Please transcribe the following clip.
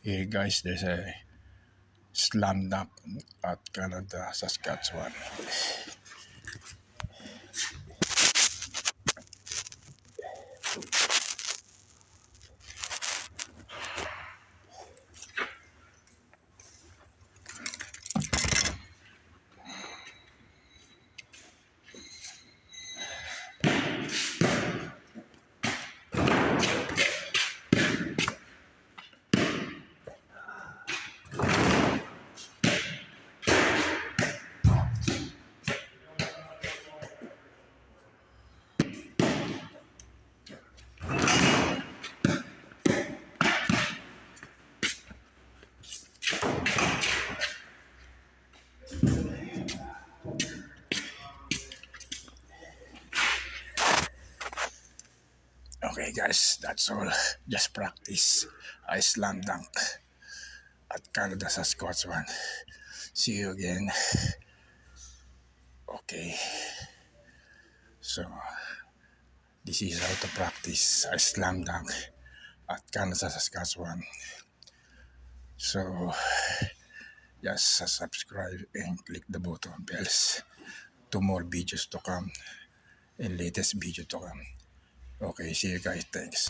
Hey guys, there's a slam dunk at Canada, Saskatchewan. Okay guys, that's all. Just practice. I slam dunk at Canada, Saskatchewan. See you again. Okay, so this is how to practice. I slam dunk at Canada, Saskatchewan. So just subscribe and click the button bells to more videos to come and latest video to come. Okay, see you guys. Thanks.